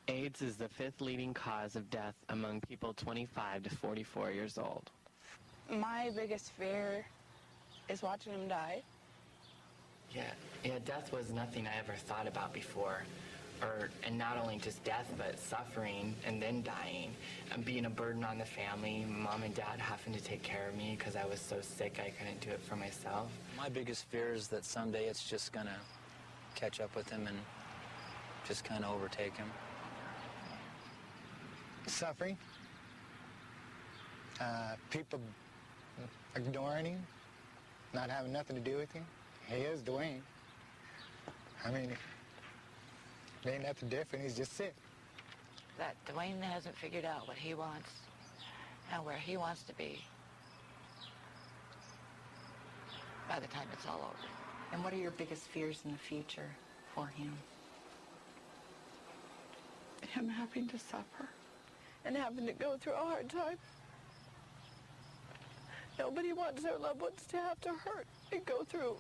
AIDS is the 5th leading cause of death among people 25 to 44 years old. My biggest fear is watching him die. Yeah, death was nothing I ever thought about before. And not only just death, but suffering and then dying. And being a burden on the family, mom and dad having to take care of me because I was so sick I couldn't do it for myself. My biggest fear is that someday it's just going to catch up with him and just kind of overtake him. Suffering. People ignoring him, not having nothing to do with him. He is Duane. I mean, there ain't nothing different, he's just sick. That Duane hasn't figured out what he wants and where he wants to be by the time it's all over. And what are your biggest fears in the future for him? Him having to suffer and having to go through a hard time. Nobody wants their loved ones to have to hurt and go through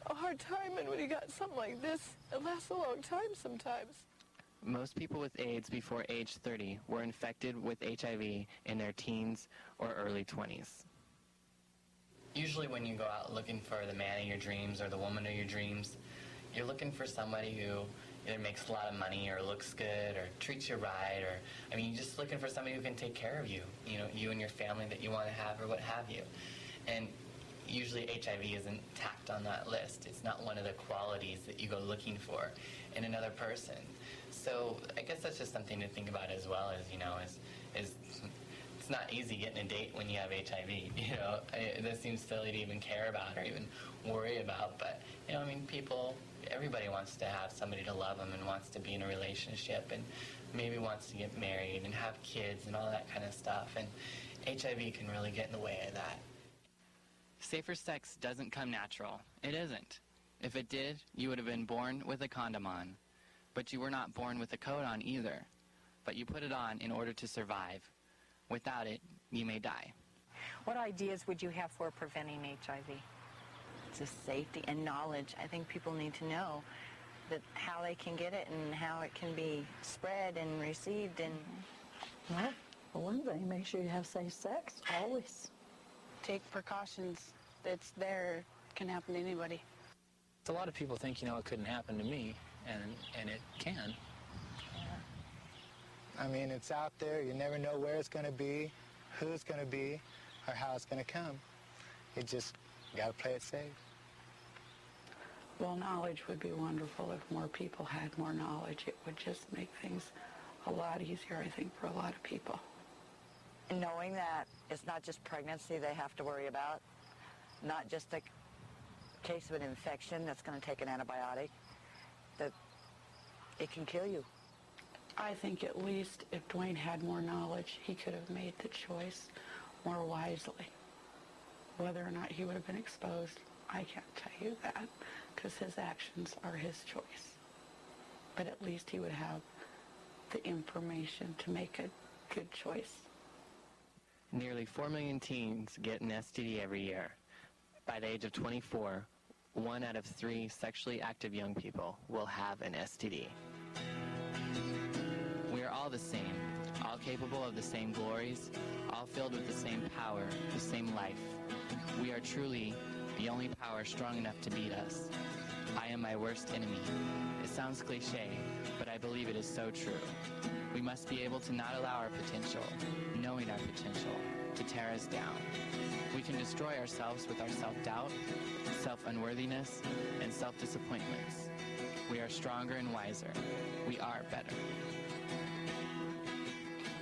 a hard time, and when you got something like this, it lasts a long time sometimes. Most people with AIDS before age 30 were infected with HIV in their teens or early 20s. Usually when you go out looking for the man of your dreams or the woman of your dreams, you're looking for somebody who either makes a lot of money or looks good or treats you right, or, I mean, you're just looking for somebody who can take care of you, you and your family that you want to have or what have you. And usually HIV isn't tacked on that list. It's not one of the qualities that you go looking for in another person. So I guess that's just something to think about as well, as it's not easy getting a date when you have HIV. That seems silly to even care about or even worry about. But everybody wants to have somebody to love them and wants to be in a relationship and maybe wants to get married and have kids and all that kind of stuff. And HIV can really get in the way of that. Safer sex doesn't come natural. It isn't. If it did, you would have been born with a condom on. But you were not born with a coat on either. But you put it on in order to survive. Without it, you may die. What ideas would you have for preventing HIV? Just safety and knowledge. I think people need to know that how they can get it and how it can be spread and received. And well, for one thing, make sure you have safe sex, always. Take precautions. It's there. It can happen to anybody. A lot of people think, it couldn't happen to me, and it can. Yeah. I mean, it's out there. You never know where it's going to be, who it's going to be, or how it's going to come. You just got to play it safe. Well, knowledge would be wonderful if more people had more knowledge. It would just make things a lot easier, I think, for a lot of people. And knowing that it's not just pregnancy they have to worry about, not just a case of an infection that's going to take an antibiotic, that it can kill you. I think at least if Duane had more knowledge, he could have made the choice more wisely. Whether or not he would have been exposed, I can't tell you that, because his actions are his choice. But at least he would have the information to make a good choice. Nearly 4 million teens get an STD every year. By the age of 24, 1 out of 3 sexually active young people will have an STD. We are all the same, all capable of the same glories, all filled with the same power, the same life. We are truly the only power strong enough to beat us. I am my worst enemy. It sounds cliche, but I believe it is so true. We must be able to not allow our potential, knowing our potential, to tear us down. We can destroy ourselves with our self-doubt, self-unworthiness, and self-disappointments. We are stronger and wiser. We are better.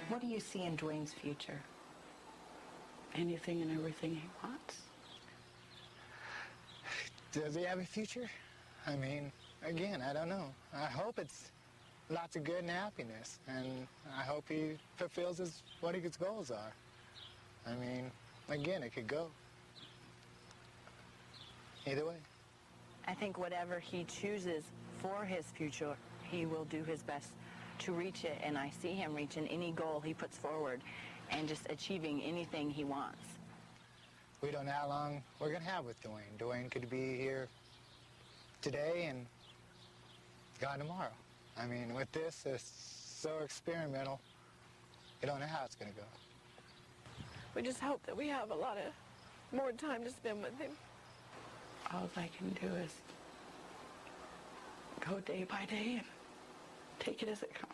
What do you see in Duane's future? Anything and everything he wants. Does he have a future? I mean, again, I don't know. I hope it's lots of good and happiness, and I hope he fulfills what his goals are. I mean, again, it could go either way. I think whatever he chooses for his future, he will do his best to reach it, and I see him reaching any goal he puts forward and just achieving anything he wants. We don't know how long we're going to have with Duane. Duane could be here today and gone tomorrow. I mean, with this, there's so experimental. You don't know how it's going to go. We just hope that we have a lot of more time to spend with him. All I can do is go day by day and take it as it comes.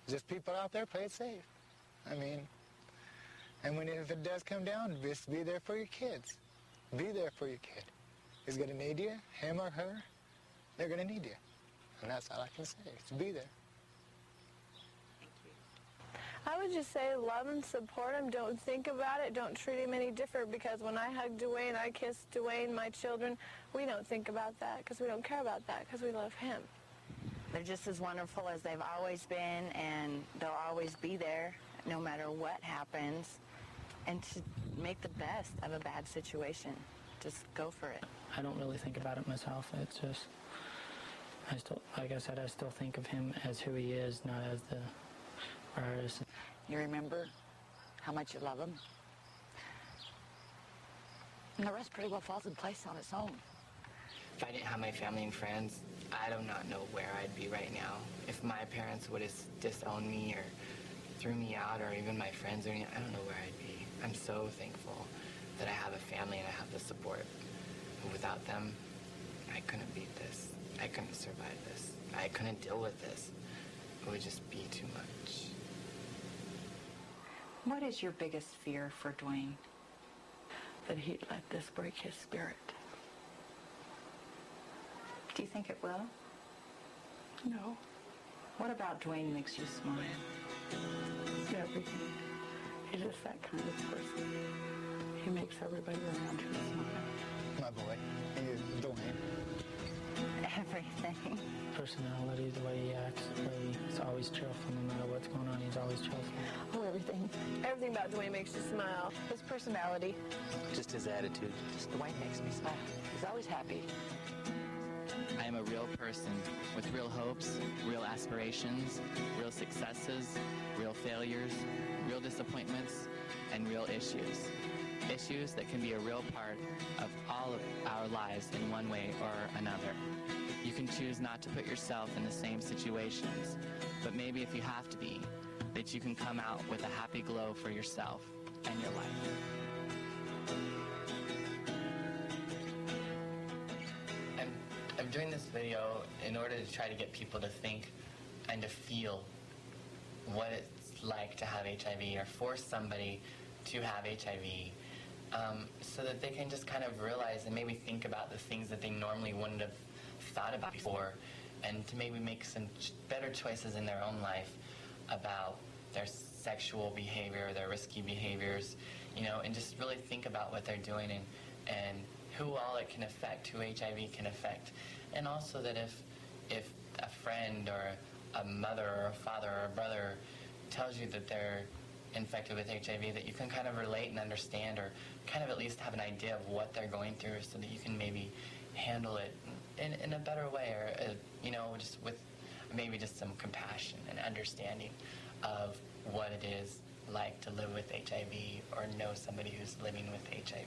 Just people out there, play it safe. I mean, and if it does come down, just be there for your kids. Be there for your kid. He's going to need you, him or her, they're going to need you. And that's all I can say, is be there. I would just say love and support him. Don't think about it. Don't treat him any different, because when I hug Duane, I kiss Duane, my children, we don't think about that because we don't care about that because we love him. They're just as wonderful as they've always been, and they'll always be there no matter what happens, and to make the best of a bad situation. Just go for it. I don't really think about it myself. It's just, I still, like I said, I still think of him as who he is, not as the artist. You remember how much you love him? And the rest pretty well falls in place on its own. If I didn't have my family and friends, I do not know where I'd be right now. If my parents would have disowned me or threw me out, or even my friends, or anything, I don't know where I'd be. I'm so thankful that I have a family and I have the support. Without them, I couldn't beat this. I couldn't survive this. I couldn't deal with this. It would just be too much. What is your biggest fear for Duane? That he'd let this break his spirit. Do you think it will? No, What about Duane makes you smile? everything. He's just that kind of person. He makes everybody around him smile. My boy, he is Duane. Everything. Personality, the way he acts, the way he's always cheerful, no matter what's going on, he's always cheerful. Oh, everything. Everything about Duane makes you smile. His personality. Just his attitude. Just Duane makes me smile. He's always happy. I am a real person with real hopes, real aspirations, real successes, real failures, real disappointments, and real issues. Issues that can be a real part of all of our lives in one way or another. You can choose not to put yourself in the same situations, but maybe if you have to be, that you can come out with a happy glow for yourself and your life. I'm doing this video in order to try to get people to think and to feel what it's like to have HIV, or force somebody to have HIV, so that they can just kind of realize and maybe think about the things that they normally wouldn't have thought about before, and to maybe make some better choices in their own life about their sexual behavior, their risky behaviors, and just really think about what they're doing and who all it can affect, who HIV can affect. And also that if a friend or a mother or a father or a brother tells you that they're infected with HIV, that you can kind of relate and understand, or kind of at least have an idea of what they're going through, so that you can maybe handle it in a better way, or just with maybe just some compassion and understanding of what it is like to live with HIV or know somebody who's living with HIV.